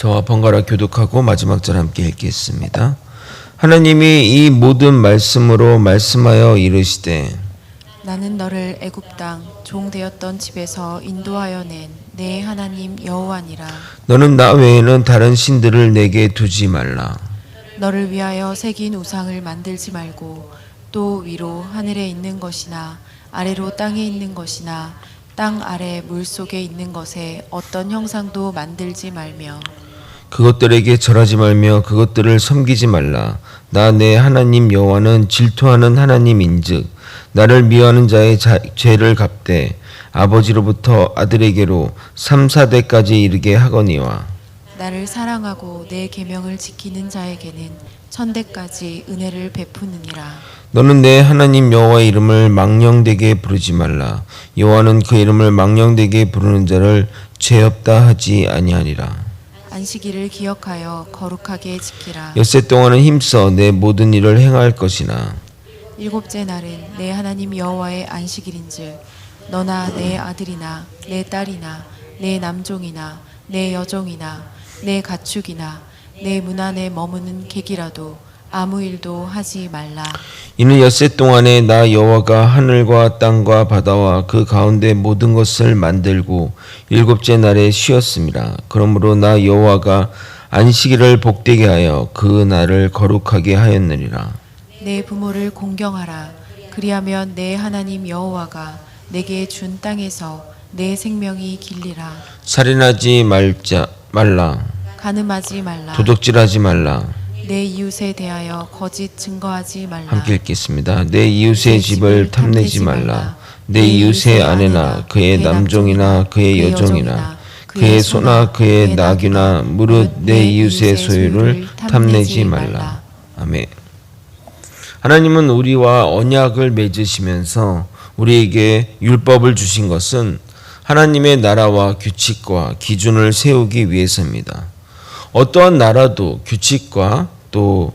저와 번갈아 교독하고 마지막 절 함께 읽겠습니다. 하나님이 이 모든 말씀으로 말씀하여 이르시되 나는 너를 애굽 땅 종되었던 집에서 인도하여 낸 내 하나님 여호와니라. 너는 나 외에는 다른 신들을 내게 두지 말라. 너를 위하여 새긴 우상을 만들지 말고 또 위로 하늘에 있는 것이나 아래로 땅에 있는 것이나 땅 아래 물 속에 있는 것에 어떤 형상도 만들지 말며 그것들에게 절하지 말며 그것들을 섬기지 말라. 나 내 하나님 여호와는 질투하는 하나님인즉 나를 미워하는 자의 죄를 갚되 아버지로부터 아들에게로 3, 4대까지 이르게 하거니와 나를 사랑하고 내 계명을 지키는 자에게는 1000대까지 은혜를 베푸느니라. 너는 내 하나님 여호와의 이름을 망령되게 부르지 말라. 여호와는 그 이름을 망령되게 부르는 자를 죄 없다 하지 아니하리라. 안식일을 기억하여 거룩하게 지키라. 엿새 동안은 힘써 내 모든 일을 행할 것이나 일곱째 날은 내 하나님 여호와의 안식일인즉 너나 내 아들이나 내 딸이나 내 남종이나 내 여종이나 내 가축이나 내 문 안에 머무는 객이라도 아무 일도 하지 말라. 이는 엿새 동안에 나 여호와가 하늘과 땅과 바다와 그 가운데 모든 것을 만들고 일곱째 날에 쉬었습니다. 그러므로 나 여호와가 안식일을 복되게 하여 그 날을 거룩하게 하였느니라. 내 부모를 공경하라. 그리하면 내 하나님 여호와가 내게 준 땅에서 내 생명이 길리라. 살인하지 말라. 간음하지 말라. 도둑질하지 말라. 내 이웃에 대하여 거짓 증거하지 말라. 함께 읽겠습니다. 내 이웃의 집을 탐내지 말라. 내 이웃의 아내나 그의 남종이나 그의 여종이나 그의 소나 그의 낙이나 무릇 내 이웃의 소유를 탐내지 말라. 아멘. 하나님은 우리와 언약을 맺으시면서 우리에게 율법을 주신 것은 하나님의 나라와 규칙과 기준을 세우기 위해서입니다. 어떠한 나라도 규칙과 또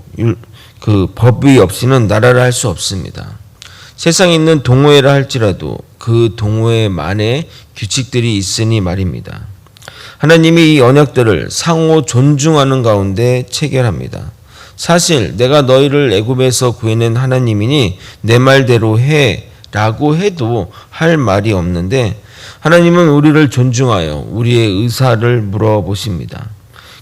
그 법이 없이는 나라를 할 수 없습니다. 세상에 있는 동호회라 할지라도 그 동호회만의 규칙들이 있으니 말입니다. 하나님이 이 언약들을 상호 존중하는 가운데 체결합니다. 사실 내가 너희를 애굽에서 구해낸 하나님이니 내 말대로 해 라고 해도 할 말이 없는데 하나님은 우리를 존중하여 우리의 의사를 물어보십니다.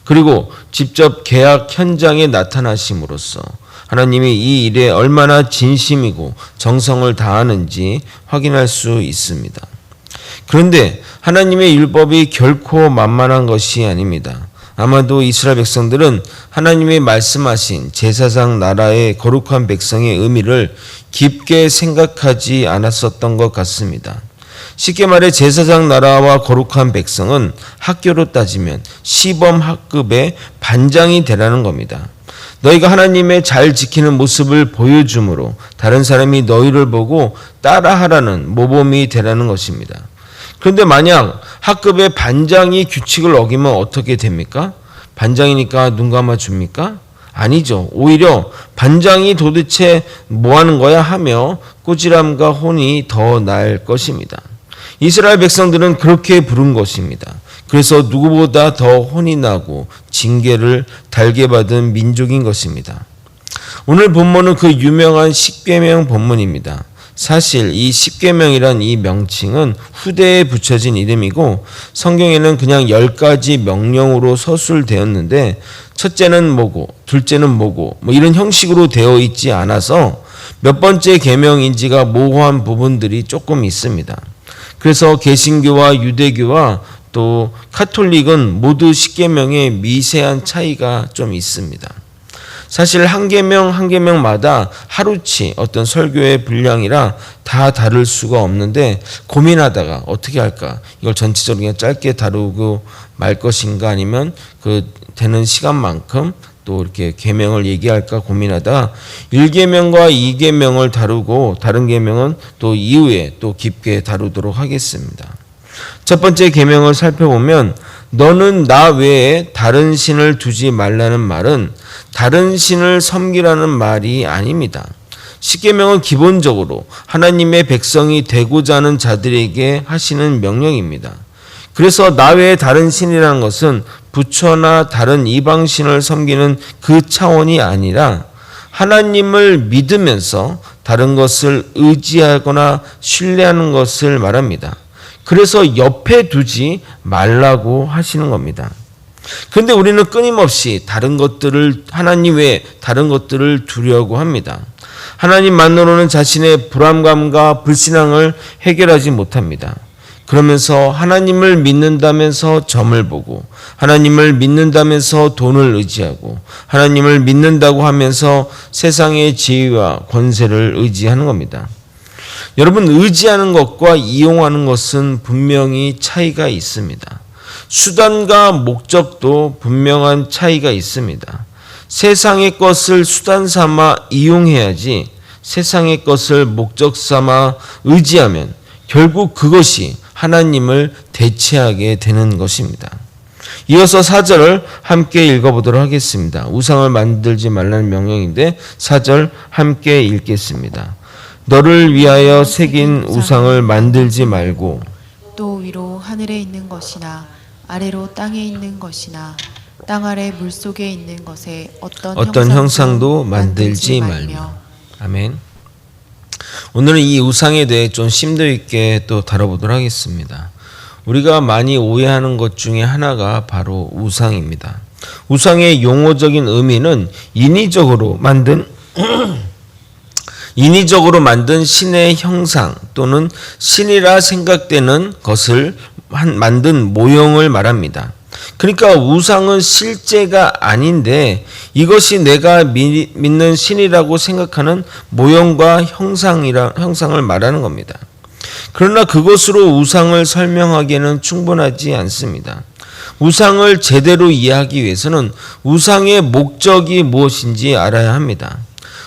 그리고 직접 계약 현장에 나타나심으로써 하나님이 이 일에 얼마나 진심이고 정성을 다하는지 확인할 수 있습니다. 그런데 하나님의 율법이 결코 만만한 것이 아닙니다. 아마도 이스라엘 백성들은 하나님의 말씀하신 제사장 나라의 거룩한 백성의 의미를 깊게 생각하지 않았었던 것 같습니다. 쉽게 말해 제사장 나라와 거룩한 백성은 학교로 따지면 시범 학급의 반장이 되라는 겁니다. 너희가 하나님의 잘 지키는 모습을 보여줌으로 다른 사람이 너희를 보고 따라하라는 모범이 되라는 것입니다. 그런데 만약 학급의 반장이 규칙을 어기면 어떻게 됩니까? 반장이니까 눈 감아줍니까? 아니죠. 오히려 반장이 도대체 뭐 하는 거야 하며 꾸지람과 혼이 더 날 것입니다. 이스라엘 백성들은 그렇게 부른 것입니다. 그래서 누구보다 더 혼이 나고 징계를 달게 받은 민족인 것입니다. 오늘 본문은 그 유명한 십계명 본문입니다. 사실 이 십계명이란 이 명칭은 후대에 붙여진 이름이고 성경에는 그냥 10가지 명령으로 서술되었는데 첫째는 뭐고 둘째는 뭐고 이런 형식으로 되어 있지 않아서 몇 번째 계명인지가 모호한 부분들이 조금 있습니다. 그래서 개신교와 유대교와 또 카톨릭은 모두 십계명에 미세한 차이가 좀 있습니다. 사실 한 계명 한 계명마다 하루치 어떤 설교의 분량이라 다 다룰 수가 없는데 고민하다가 어떻게 할까? 이걸 전체적으로 그냥 짧게 다루고 말 것인가 아니면 그 되는 시간만큼 또 이렇게 계명을 얘기할까 고민하다가 1계명과 2계명을 다루고 다른 계명은 또 이후에 또 깊게 다루도록 하겠습니다. 첫 번째 계명을 살펴보면 너는 나 외에 다른 신을 두지 말라는 말은 다른 신을 섬기라는 말이 아닙니다. 십계명은 기본적으로 하나님의 백성이 되고자 하는 자들에게 하시는 명령입니다. 그래서 나 외에 다른 신이라는 것은 부처나 다른 이방신을 섬기는 그 차원이 아니라 하나님을 믿으면서 다른 것을 의지하거나 신뢰하는 것을 말합니다. 그래서 옆에 두지 말라고 하시는 겁니다. 그런데 우리는 끊임없이 다른 것들을, 하나님 외에 다른 것들을 두려고 합니다. 하나님만으로는 자신의 불안감과 불신앙을 해결하지 못합니다. 그러면서 하나님을 믿는다면서 점을 보고, 하나님을 믿는다면서 돈을 의지하고, 하나님을 믿는다고 하면서 세상의 지위와 권세를 의지하는 겁니다. 여러분, 의지하는 것과 이용하는 것은 분명히 차이가 있습니다. 수단과 목적도 분명한 차이가 있습니다. 세상의 것을 수단 삼아 이용해야지 세상의 것을 목적 삼아 의지하면 결국 그것이 하나님을 대체하게 되는 것입니다. 이어서 4절을 함께 읽어보도록 하겠습니다. 우상을 만들지 말라는 명령인데 4절 함께 읽겠습니다. 너를 위하여 새긴 우상을 만들지 말고 또 위로 하늘에 있는 것이나 아래로 땅에 있는 것이나 땅 아래 물속에 있는 것에 어떤 형상도 만들지 말며. 아멘. 오늘은 이 우상에 대해 좀 심도 있게 또 다뤄보도록 하겠습니다. 우리가 많이 오해하는 것 중에 하나가 바로 우상입니다. 우상의 용어적인 의미는 인위적으로 만든 신의 형상 또는 신이라 생각되는 것을 만든 모형을 말합니다. 그러니까 우상은 실제가 아닌데 이것이 내가 믿는 신이라고 생각하는 모형과 형상을 말하는 겁니다. 그러나 그것으로 우상을 설명하기에는 충분하지 않습니다. 우상을 제대로 이해하기 위해서는 우상의 목적이 무엇인지 알아야 합니다.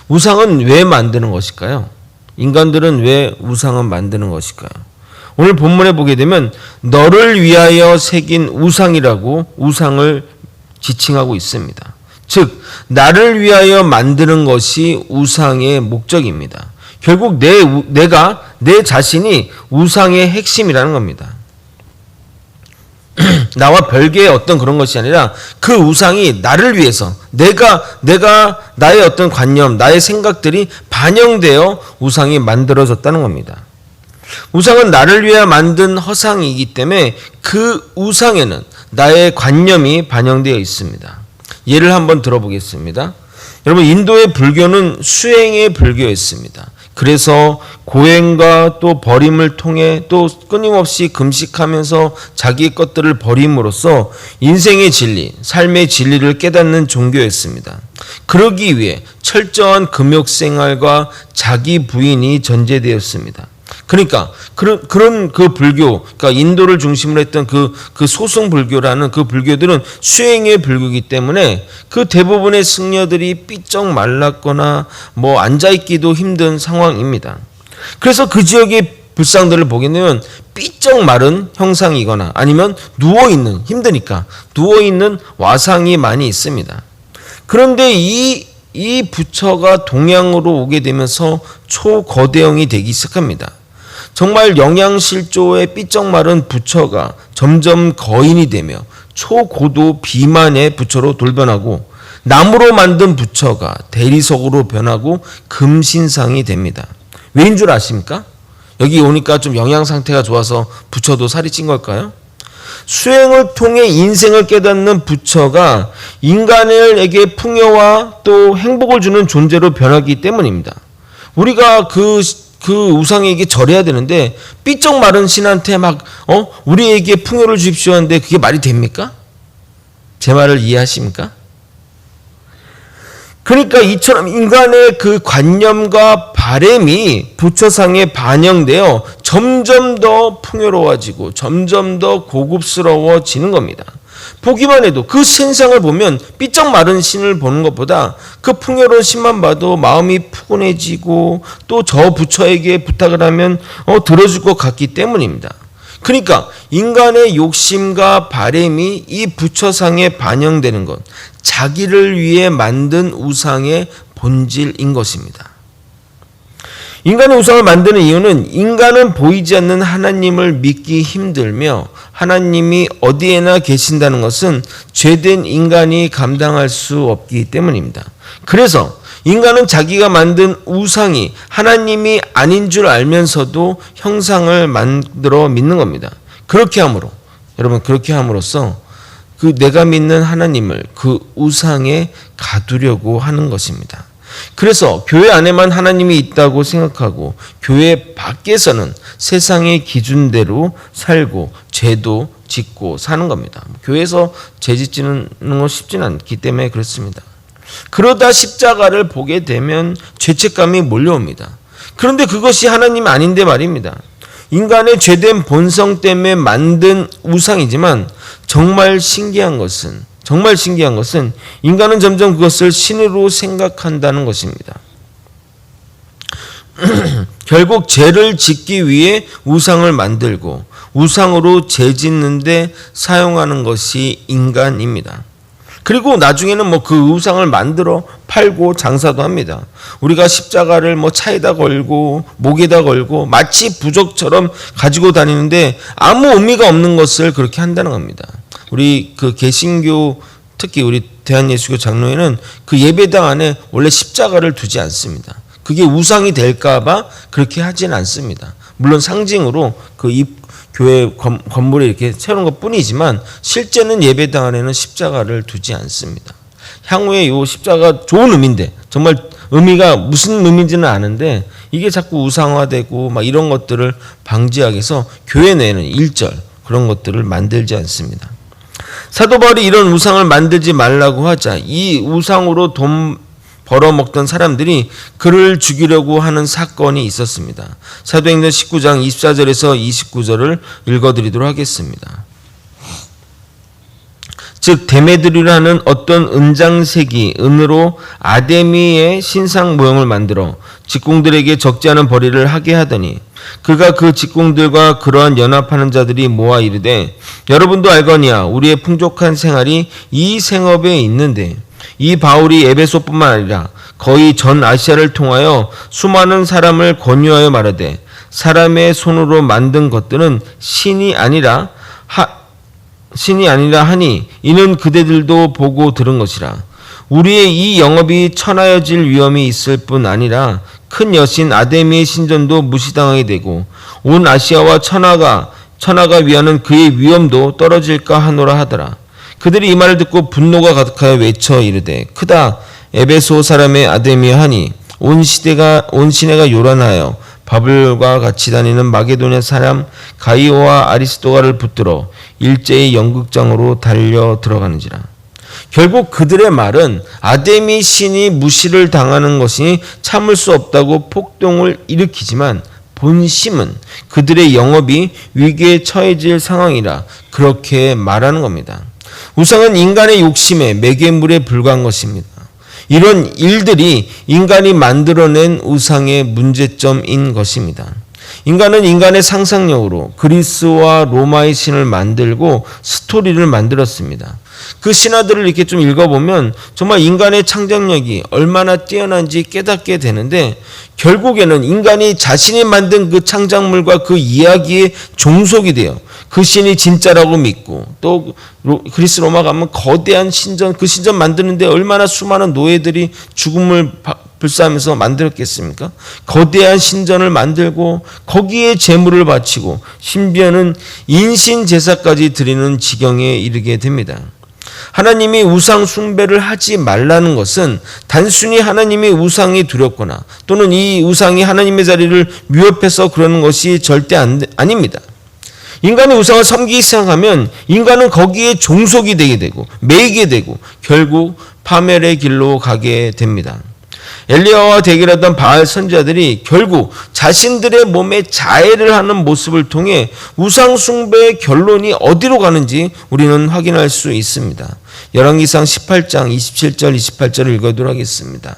우상은 왜 만드는 것일까요? 인간들은 왜 우상을 만드는 것일까요? 오늘 본문에 보게 되면 너를 위하여 새긴 우상이라고 우상을 지칭하고 있습니다. 즉 나를 위하여 만드는 것이 우상의 목적입니다. 결국 내 자신이 우상의 핵심이라는 겁니다. 나와 별개의 어떤 그런 것이 아니라 그 우상이 나를 위해서 내가 나의 어떤 관념, 나의 생각들이 반영되어 우상이 만들어졌다는 겁니다. 우상은 나를 위해 만든 허상이기 때문에 그 우상에는 나의 관념이 반영되어 있습니다. 예를 한번 들어보겠습니다. 여러분, 인도의 불교는 수행의 불교였습니다. 그래서 고행과 또 버림을 통해 또 끊임없이 금식하면서 자기 것들을 버림으로써 인생의 진리, 삶의 진리를 깨닫는 종교였습니다. 그러기 위해 철저한 금욕생활과 자기 부인이 전제되었습니다. 그러니까 그런 그 불교, 그러니까 인도를 중심으로 했던 그 소승 불교라는 그 불교들은 수행의 불교이기 때문에 그 대부분의 승려들이 삐쩍 말랐거나 뭐 앉아있기도 힘든 상황입니다. 그래서 그 지역의 불상들을 보게 되면 삐쩍 마른 형상이거나 아니면 누워있는, 힘드니까 누워있는 와상이 많이 있습니다. 그런데 이 부처가 동양으로 오게 되면서 초거대형이 되기 시작합니다. 정말 영양실조의 삐쩍 마른 부처가 점점 거인이 되며 초고도 비만의 부처로 돌변하고 나무로 만든 부처가 대리석으로 변하고 금신상이 됩니다. 왜인 줄 아십니까? 여기 오니까 좀 영양 상태가 좋아서 부처도 살이 찐 걸까요? 수행을 통해 인생을 깨닫는 부처가 인간에게 풍요와 또 행복을 주는 존재로 변하기 때문입니다. 우리가 그 우상에게 절해야 되는데 삐쩍 마른 신한테 우리에게 풍요를 주십시오 하는데 그게 말이 됩니까? 제 말을 이해하십니까? 그러니까 이처럼 인간의 그 관념과 바램이 부처상에 반영되어 점점 더 풍요로워지고 점점 더 고급스러워지는 겁니다. 보기만 해도 그 신상을 보면 삐쩍 마른 신을 보는 것보다 그 풍요로운 신만 봐도 마음이 푸근해지고 또 저 부처에게 부탁을 하면 들어줄 것 같기 때문입니다. 그러니까 인간의 욕심과 바램이 이 부처상에 반영되는 것, 자기를 위해 만든 우상의 본질인 것입니다. 인간의 우상을 만드는 이유는 인간은 보이지 않는 하나님을 믿기 힘들며 하나님이 어디에나 계신다는 것은 죄된 인간이 감당할 수 없기 때문입니다. 그래서 인간은 자기가 만든 우상이 하나님이 아닌 줄 알면서도 형상을 만들어 믿는 겁니다. 그렇게 함으로써 그 내가 믿는 하나님을 그 우상에 가두려고 하는 것입니다. 그래서 교회 안에만 하나님이 있다고 생각하고 교회 밖에서는 세상의 기준대로 살고 죄도 짓고 사는 겁니다. 교회에서 죄 짓지는 건 쉽지는 않기 때문에 그렇습니다. 그러다 십자가를 보게 되면 죄책감이 몰려옵니다. 그런데 그것이 하나님이 아닌데 말입니다. 인간의 죄된 본성 때문에 만든 우상이지만 정말 신기한 것은 인간은 점점 그것을 신으로 생각한다는 것입니다. 결국 죄를 짓기 위해 우상을 만들고 우상으로 죄 짓는데 사용하는 것이 인간입니다. 그리고 나중에는 그 우상을 만들어 팔고 장사도 합니다. 우리가 십자가를 차에다 걸고 목에다 걸고 마치 부적처럼 가지고 다니는데 아무 의미가 없는 것을 그렇게 한다는 겁니다. 우리 그 개신교 특히 우리 대한예수교 장로회는 그 예배당 안에 원래 십자가를 두지 않습니다. 그게 우상이 될까봐 그렇게 하지는 않습니다. 물론 상징으로 그 교회 건물에 이렇게 세우는 것 뿐이지만 실제는 예배당 안에는 십자가를 두지 않습니다. 향후에 이 십자가 좋은 의미인데 정말 의미가 무슨 의미인지는 아는데 이게 자꾸 우상화되고 이런 것들을 방지하기 위해서 교회 내에는 일절 그런 것들을 만들지 않습니다. 사도 바울이 이런 우상을 만들지 말라고 하자 이 우상으로 돈 벌어먹던 사람들이 그를 죽이려고 하는 사건이 있었습니다. 사도행전 19장 24절에서 29절을 읽어드리도록 하겠습니다. 즉 데메드리라는 어떤 은장색이 은으로 아데미의 신상 모형을 만들어 직공들에게 적지 않은 벌이를 하게 하더니 그가 그 직공들과 그러한 연합하는 자들이 모아 이르되 여러분도 알거니와 우리의 풍족한 생활이 이 생업에 있는데 이 바울이 에베소뿐만 아니라 거의 전 아시아를 통하여 수많은 사람을 권유하여 말하되 사람의 손으로 만든 것들은 신이 아니라 하니 이는 그대들도 보고 들은 것이라. 우리의 이 영업이 천하여질 위험이 있을 뿐 아니라 큰 여신 아데미의 신전도 무시당하게 되고 온 아시아와 천하가 위하는 그의 위엄도 떨어질까 하노라 하더라. 그들이 이 말을 듣고 분노가 가득하여 외쳐 이르되 크다 에베소 사람의 아데미야 하니 온 시내가 요란하여 바벨과 같이 다니는 마게도냐 사람 가이오와 아리스도가를 붙들어 일제히 연극장으로 달려 들어가는지라. 결국 그들의 말은 아데미 신이 무시를 당하는 것이 참을 수 없다고 폭동을 일으키지만 본심은 그들의 영업이 위기에 처해질 상황이라 그렇게 말하는 겁니다. 우상은 인간의 욕심에 매개물에 불과한 것입니다. 이런 일들이 인간이 만들어낸 우상의 문제점인 것입니다. 인간은 인간의 상상력으로 그리스와 로마의 신을 만들고 스토리를 만들었습니다. 그 신화들을 이렇게 좀 읽어보면 정말 인간의 창작력이 얼마나 뛰어난지 깨닫게 되는데 결국에는 인간이 자신이 만든 그 창작물과 그 이야기에 종속이 돼요. 그 신이 진짜라고 믿고 또 그리스 로마 가면 거대한 신전 그 신전 만드는데 얼마나 수많은 노예들이 죽음을 불사하면서 만들었겠습니까? 거대한 신전을 만들고 거기에 제물을 바치고 심지어는 인신 제사까지 드리는 지경에 이르게 됩니다. 하나님이 우상 숭배를 하지 말라는 것은 단순히 하나님이 우상이 두렵거나 또는 이 우상이 하나님의 자리를 위협해서 그러는 것이 절대 아닙니다. 인간이 우상을 섬기기 시작하면 인간은 거기에 종속이 되게 되고 매이게 되고 결국 파멸의 길로 가게 됩니다. 엘리야와 대결하던 바알 선지자들이 결국 자신들의 몸에 자해를 하는 모습을 통해 우상 숭배의 결론이 어디로 가는지 우리는 확인할 수 있습니다. 열왕기상 18장 27절 28절을 읽어드리도록 하겠습니다.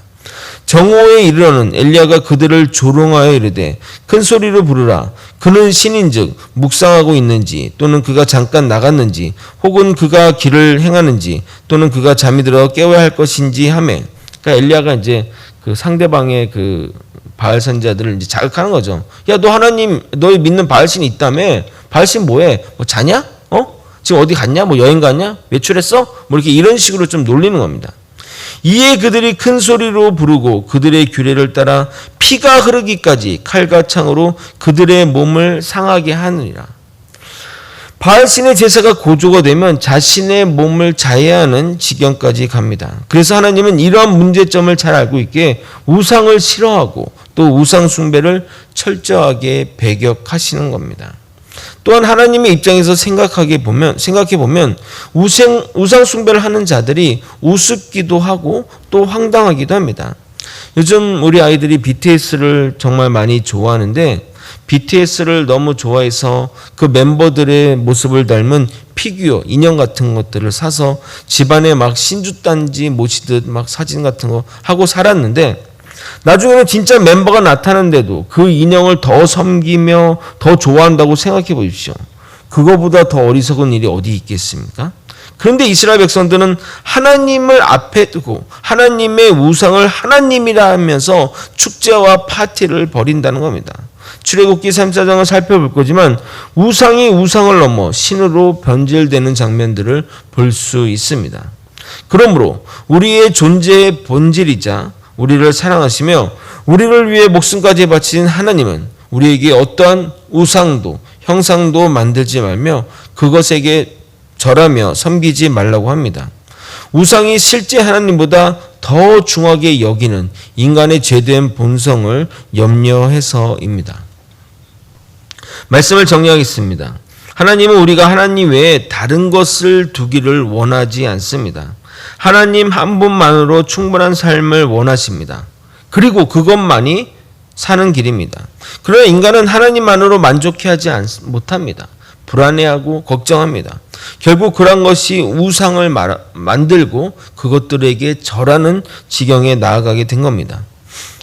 정오에 이르러는 엘리야가 그들을 조롱하여 이르되 큰 소리로 부르라. 그는 신인즉 묵상하고 있는지 또는 그가 잠깐 나갔는지 혹은 그가 길을 행하는지 또는 그가 잠이 들어 깨워야 할 것인지 하매. 그러니까 엘리야가 이제 그 상대방의 그 바알 선지자들을 이제 자극하는 거죠. 야, 너 하나님, 너희 믿는 바알신이 있다며? 바알신 뭐해? 뭐 자냐? 지금 어디 갔냐? 뭐 여행 갔냐? 외출했어? 뭐 이렇게 이런 식으로 좀 놀리는 겁니다. 이에 그들이 큰 소리로 부르고 그들의 규례를 따라 피가 흐르기까지 칼과 창으로 그들의 몸을 상하게 하느니라. 바알신의 제사가 고조가 되면 자신의 몸을 자해하는 지경까지 갑니다. 그래서 하나님은 이러한 문제점을 잘 알고 있기에 우상을 싫어하고 또 우상 숭배를 철저하게 배격하시는 겁니다. 또한 하나님의 입장에서 생각해 보면 우상 숭배를 하는 자들이 우습기도 하고 또 황당하기도 합니다. 요즘 우리 아이들이 BTS를 정말 많이 좋아하는데 BTS를 너무 좋아해서 그 멤버들의 모습을 닮은 피규어, 인형 같은 것들을 사서 집안에 막 신주단지 모시듯 막 사진 같은 거 하고 살았는데 나중에는 진짜 멤버가 나타났는데도 그 인형을 더 섬기며 더 좋아한다고 생각해 보십시오. 그거보다 더 어리석은 일이 어디 있겠습니까? 그런데 이스라엘 백성들은 하나님을 앞에 두고 하나님의 우상을 하나님이라 하면서 축제와 파티를 벌인다는 겁니다. 출애굽기 34장을 살펴볼 거지만 우상이 우상을 넘어 신으로 변질되는 장면들을 볼 수 있습니다. 그러므로 우리의 존재의 본질이자 우리를 사랑하시며 우리를 위해 목숨까지 바친 하나님은 우리에게 어떠한 우상도 형상도 만들지 말며 그것에게 절하며 섬기지 말라고 합니다. 우상이 실제 하나님보다 더 중하게 여기는 인간의 죄된 본성을 염려해서입니다. 말씀을 정리하겠습니다. 하나님은 우리가 하나님 외에 다른 것을 두기를 원하지 않습니다. 하나님 한 분만으로 충분한 삶을 원하십니다. 그리고 그것만이 사는 길입니다. 그러나 인간은 하나님만으로 만족해하지 못합니다. 불안해하고 걱정합니다. 결국 그런 것이 우상을 만들고 그것들에게 절하는 지경에 나아가게 된 겁니다.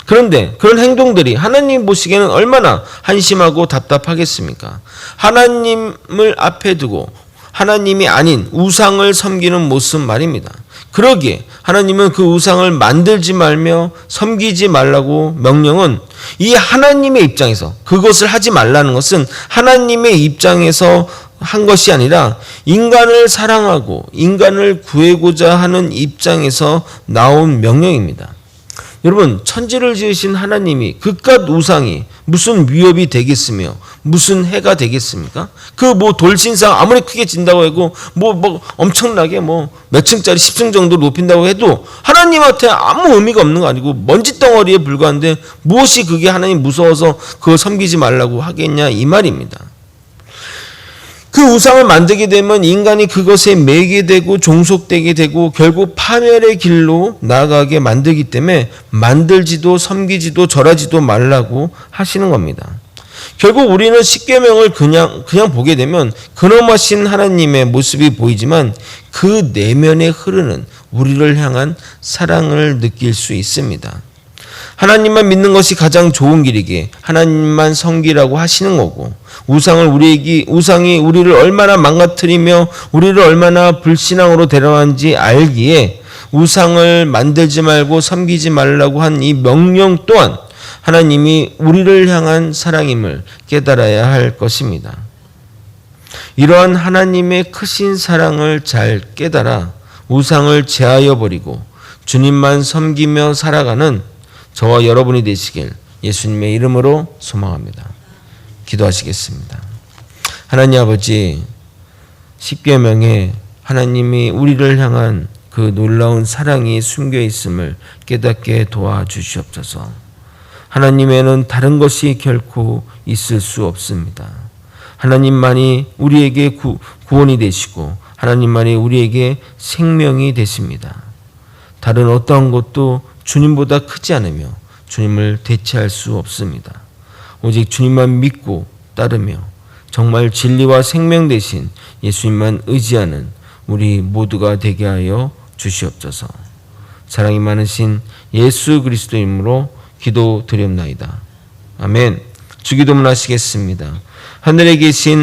그런데 그런 행동들이 하나님 보시기에는 얼마나 한심하고 답답하겠습니까? 하나님을 앞에 두고 하나님이 아닌 우상을 섬기는 모습 말입니다. 그러기에 하나님은 그 우상을 만들지 말며 섬기지 말라고 명령은 이 하나님의 입장에서 그것을 하지 말라는 것은 하나님의 입장에서 한 것이 아니라 인간을 사랑하고 인간을 구하고자 하는 입장에서 나온 명령입니다. 여러분, 천지를 지으신 하나님이 그깟 우상이 무슨 위협이 되겠으며 무슨 해가 되겠습니까? 그 돌신상 아무리 크게 진다고 해도 엄청나게 몇 층짜리 10층 정도 높인다고 해도 하나님한테 아무 의미가 없는 거 아니고 먼지 덩어리에 불과한데 무엇이 그게 하나님 무서워서 그걸 섬기지 말라고 하겠냐 이 말입니다. 그 우상을 만들게 되면 인간이 그것에 매게 되고 종속되게 되고 결국 파멸의 길로 나아가게 만들기 때문에 만들지도 섬기지도 절하지도 말라고 하시는 겁니다. 결국 우리는 십계명을 그냥 보게 되면 근엄하신 하나님의 모습이 보이지만 그 내면에 흐르는 우리를 향한 사랑을 느낄 수 있습니다. 하나님만 믿는 것이 가장 좋은 길이기에 하나님만 섬기라고 하시는 거고 우상이 우리를 얼마나 망가뜨리며 우리를 얼마나 불신앙으로 데려가는지 알기에 우상을 만들지 말고 섬기지 말라고 한 이 명령 또한 하나님이 우리를 향한 사랑임을 깨달아야 할 것입니다. 이러한 하나님의 크신 사랑을 잘 깨달아 우상을 제하여 버리고 주님만 섬기며 살아가는 저와 여러분이 되시길 예수님의 이름으로 소망합니다. 기도하시겠습니다. 하나님 아버지, 십계명에 하나님이 우리를 향한 그 놀라운 사랑이 숨겨 있음을 깨닫게 도와주시옵소서. 하나님에는 다른 것이 결코 있을 수 없습니다. 하나님만이 우리에게 구원이 되시고 하나님만이 우리에게 생명이 되십니다. 다른 어떠한 것도 주님보다 크지 않으며 주님을 대체할 수 없습니다. 오직 주님만 믿고 따르며 정말 진리와 생명 되신 예수님만 의지하는 우리 모두가 되게 하여 주시옵소서. 사랑이 많으신 예수 그리스도 이름으로 기도드렸나이다. 아멘. 주기도문 하시겠습니다. 하늘에 계신